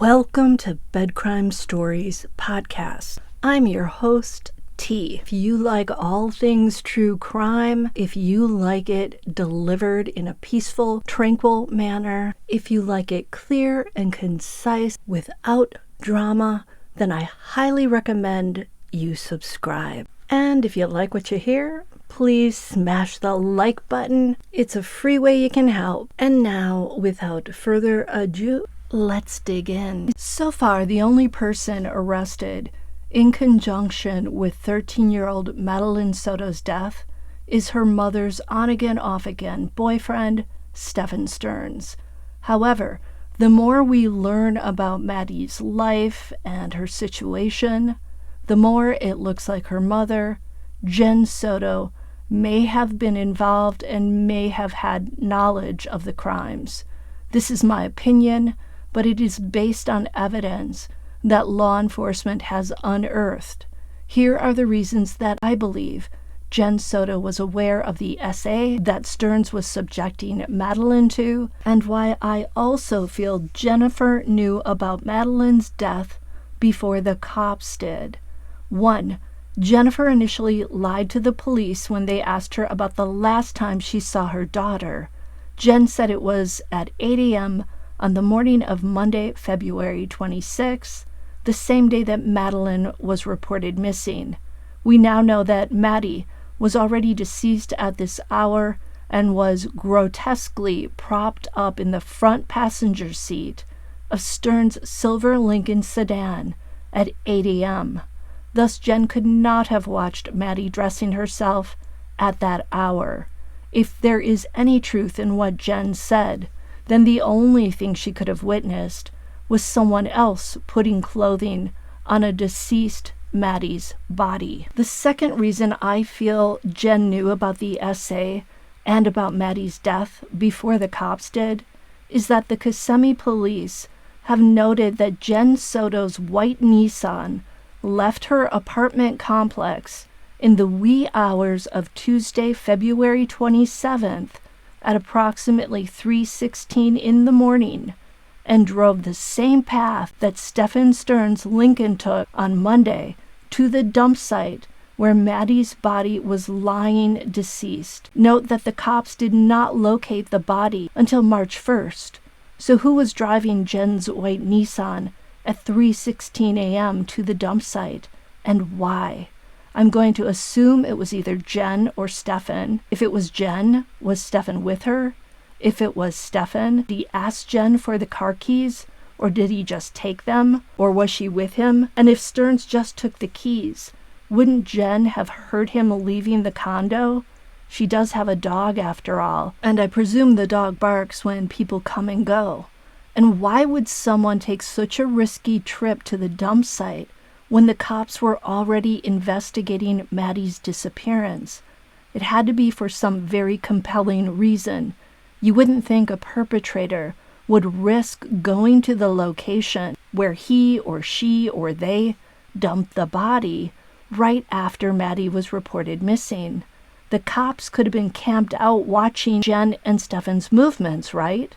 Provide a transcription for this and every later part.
Welcome to Bed Crime Stories podcast. I'm your host, T. If you like all things true crime, if you like it delivered in a peaceful, tranquil manner, if you like it clear and concise without drama, then I highly recommend you subscribe. And if you like what you hear, please smash the like button. It's a free way you can help. And now, without further ado, let's dig in. So far, the only person arrested in conjunction with 13-year-old Madeline Soto's death is her mother's on-again, off-again boyfriend, Stephen Stearns. However, the more we learn about Maddie's life and her situation, the more it looks like her mother, Jenn Soto, may have been involved and may have had knowledge of the crimes. This is my opinion, but it is based on evidence that law enforcement has unearthed. Here are the reasons that I believe Jenn Soto was aware of the essay that Stearns was subjecting Madeline to, and why I also feel Jennifer knew about Madeline's death before the cops did. 1. Jennifer initially lied to the police when they asked her about the last time she saw her daughter. Jenn said it was at 8 a.m. on the morning of Monday, February 26, the same day that Madeline was reported missing. We now know that Maddie was already deceased at this hour and was grotesquely propped up in the front passenger seat of Stearns' silver Lincoln sedan at 8 a.m. Thus, Jenn could not have watched Maddie dressing herself at that hour. If there is any truth in what Jenn said, then the only thing she could have witnessed was someone else putting clothing on a deceased Maddie's body. The second reason I feel Jenn knew about the essay and about Maddie's death before the cops did is that the Kissimmee police have noted that Jenn Soto's white Nissan left her apartment complex in the wee hours of Tuesday, February 27th, at approximately 3:16 in the morning, and drove the same path that Stephen Stearns' Lincoln took on Monday to the dump site where Maddie's body was lying deceased. Note that the cops did not locate the body until March 1st. So who was driving Jenn's white Nissan at 3:16 a.m. to the dump site, and why? I'm going to assume it was either Jenn or Stephen. If it was Jenn, was Stephen with her? If it was Stephen, did he ask Jenn for the car keys, or did he just take them, or was she with him? And if Stearns just took the keys, wouldn't Jenn have heard him leaving the condo? She does have a dog after all, and I presume the dog barks when people come and go. And why would someone take such a risky trip to the dump site when the cops were already investigating Maddie's disappearance? It had to be for some very compelling reason. You wouldn't think a perpetrator would risk going to the location where he or she or they dumped the body right after Maddie was reported missing. The cops could have been camped out watching Jenn and Stephen's movements, right?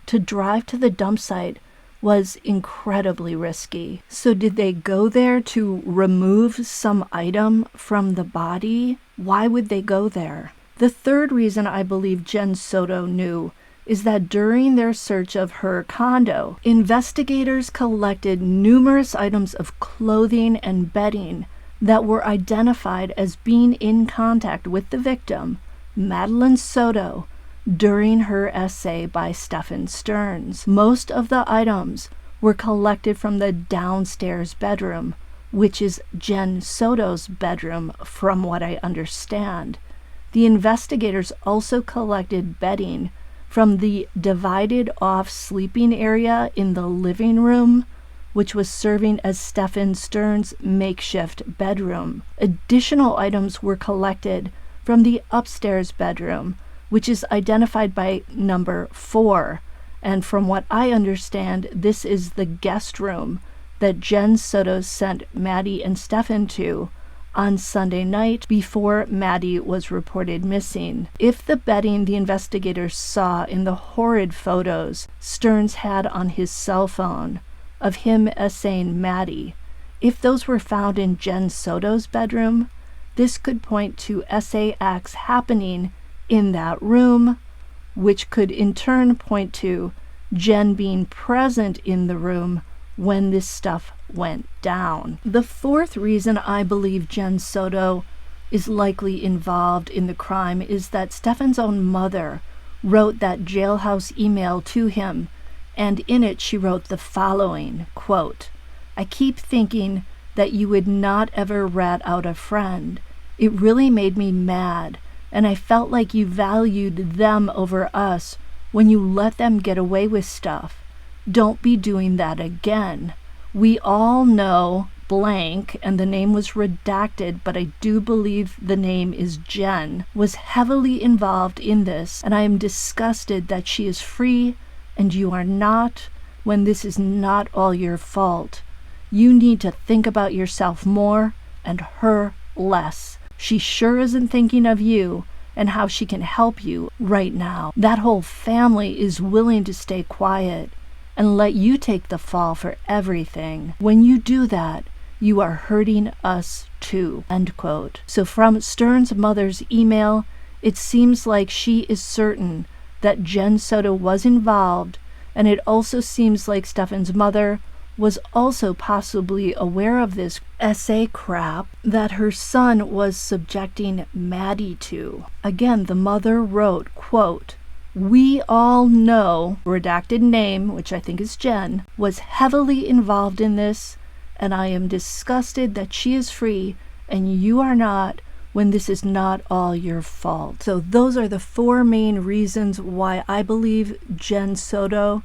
To drive to the dump site was incredibly risky. So did they go there to remove some item from the body? Why would they go there? The third reason I believe Jenn Soto knew is that during their search of her condo, investigators collected numerous items of clothing and bedding that were identified as being in contact with the victim, Madeline Soto, during her essay by Stephen Stearns. Most of the items were collected from the downstairs bedroom, which is Jenn Soto's bedroom from what I understand. The investigators also collected bedding from the divided-off sleeping area in the living room, which was serving as Stephen Stearns' makeshift bedroom. Additional items were collected from the upstairs bedroom, which is identified by number 4. And from what I understand, this is the guest room that Jenn Soto sent Maddie and Stephen to on Sunday night before Maddie was reported missing. If the bedding the investigators saw in the horrid photos Stearns had on his cell phone of him essaying Maddie. If those were found in Jenn Soto's bedroom, this could point to essay acts happening in that room, which could in turn point to Jenn being present in the room when this stuff went down. The fourth reason I believe Jenn Soto is likely involved in the crime is that Stefan's own mother wrote that Jailhouse email to him, and in it she wrote the following, quote, "I keep thinking that you would not ever rat out a friend. It really made me mad, and I felt like you valued them over us when you let them get away with stuff. Don't be doing that again. We all know blank," and the name was redacted, but I do believe the name is Jenn, "was heavily involved in this, and I am disgusted that she is free and you are not, when this is not all your fault. You need to think about yourself more and her less. She sure isn't thinking of you and how she can help you right now. That whole family is willing to stay quiet and let you take the fall for everything. When you do that, you are hurting us too," end quote. So from Stern's mother's email, it seems like she is certain that Jenn Soto was involved, and it also seems like Stefan's mother was also possibly aware of this essay crap that her son was subjecting Maddie to. Again, the mother wrote, quote, "We all know," redacted name, which I think is Jenn, "was heavily involved in this, and I am disgusted that she is free and you are not, when this is not all your fault." So those are the four main reasons why I believe Jenn Soto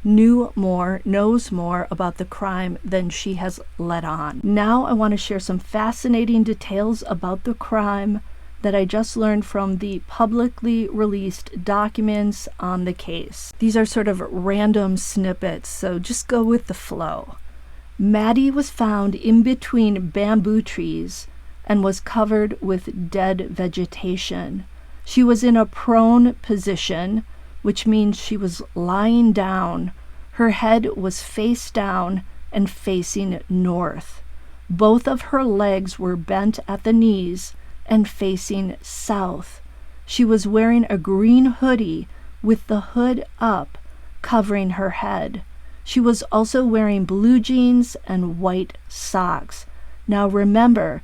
knows more about the crime than she has let on. Now I want to share some fascinating details about the crime that I just learned from the publicly released documents on the case. These are sort of random snippets, so just go with the flow. Maddie was found in between bamboo trees and was covered with dead vegetation. She was in a prone position, which means she was lying down. Her head was face down and facing north. Both of her legs were bent at the knees and facing south. She was wearing a green hoodie with the hood up, covering her head. She was also wearing blue jeans and white socks. Now remember,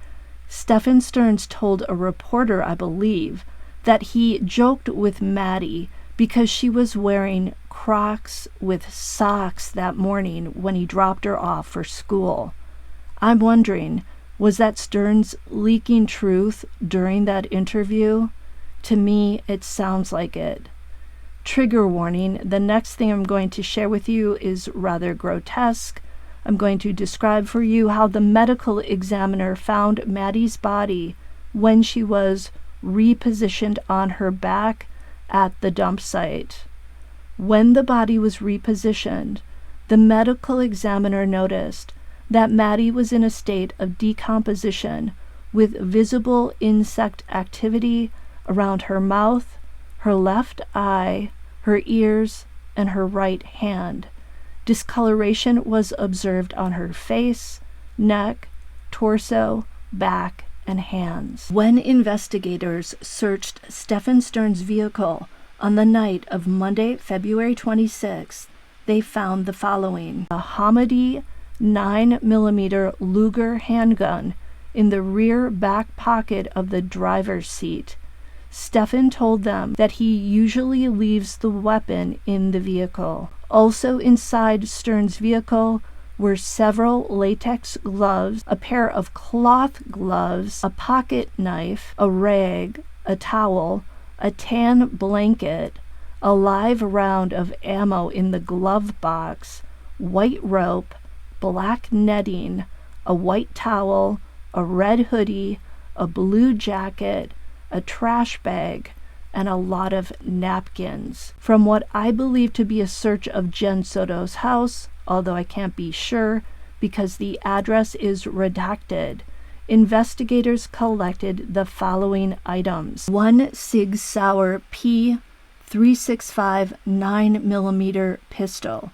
Stefan Stearns told a reporter, I believe, that he joked with Maddie because she was wearing Crocs with socks that morning when he dropped her off for school. I'm wondering, was that Stearns leaking truth during that interview? To me, it sounds like it. Trigger warning, the next thing I'm going to share with you is rather grotesque. I'm going to describe for you how the medical examiner found Maddie's body when she was repositioned on her back at the dump site. When the body was repositioned, the medical examiner noticed that Maddie was in a state of decomposition with visible insect activity around her mouth, her left eye, her ears, and her right hand. Discoloration was observed on her face, neck, torso, back, and hands. When investigators searched Stefan Stearns' vehicle on the night of Monday, February 26th, they found the following: a Hamidi 9mm Luger handgun in the rear back pocket of the driver's seat. Stefan told them that he usually leaves the weapon in the vehicle. Also inside Stearns' vehicle were several latex gloves, a pair of cloth gloves, a pocket knife, a rag, a towel, a tan blanket, a live round of ammo in the glove box, white rope, black netting, a white towel, a red hoodie, a blue jacket, a trash bag, and a lot of napkins. From what I believe to be a search of Jenn Soto's house, although I can't be sure because the address is redacted, investigators collected the following items: one Sig Sauer P365 9mm pistol,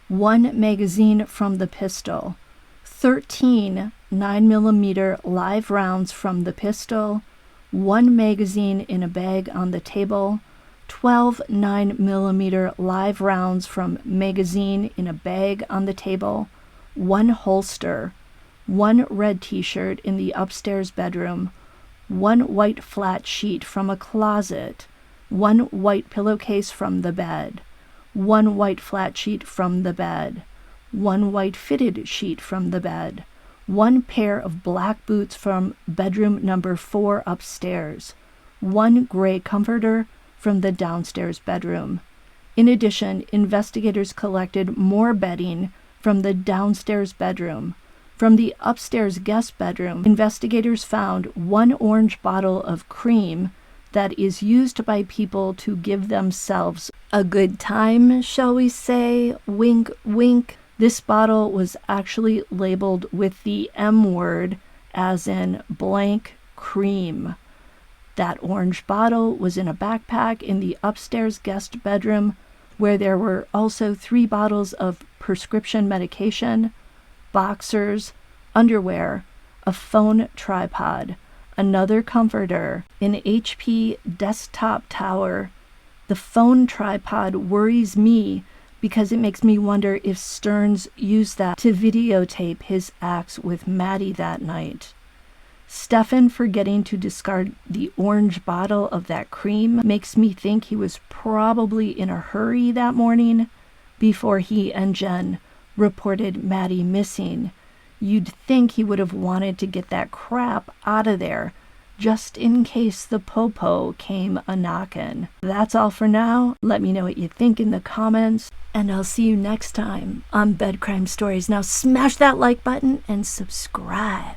1 magazine from the pistol, 13 9mm live rounds from the pistol, 1 magazine in a bag on the table, 12 9mm live rounds from magazine in a bag on the table, 1 holster, 1 red t-shirt in the upstairs bedroom, 1 white flat sheet from a closet, 1 white pillowcase from the bed, 1 white flat sheet from the bed, 1 white fitted sheet from the bed, 1 pair of black boots from bedroom number 4 upstairs, 1 gray comforter from the downstairs bedroom. In addition, investigators collected more bedding from the downstairs bedroom. From the upstairs guest bedroom, investigators found 1 orange bottle of cream that is used by people to give themselves a good time, shall we say, wink, wink. This bottle was actually labeled with the M word, as in blank cream. That orange bottle was in a backpack in the upstairs guest bedroom, where there were also 3 bottles of prescription medication, boxers, underwear, a phone tripod, another comforter, an HP desktop tower. The phone tripod worries me because it makes me wonder if Stearns used that to videotape his acts with Maddie that night. Stefan forgetting to discard the orange bottle of that cream makes me think he was probably in a hurry that morning before he and Jenn reported Maddie missing. You'd think he would have wanted to get that crap out of there just in case the popo came a-knockin'. That's all for now. Let me know what you think in the comments, and I'll see you next time on Bed Crime Stories. Now smash that like button and subscribe.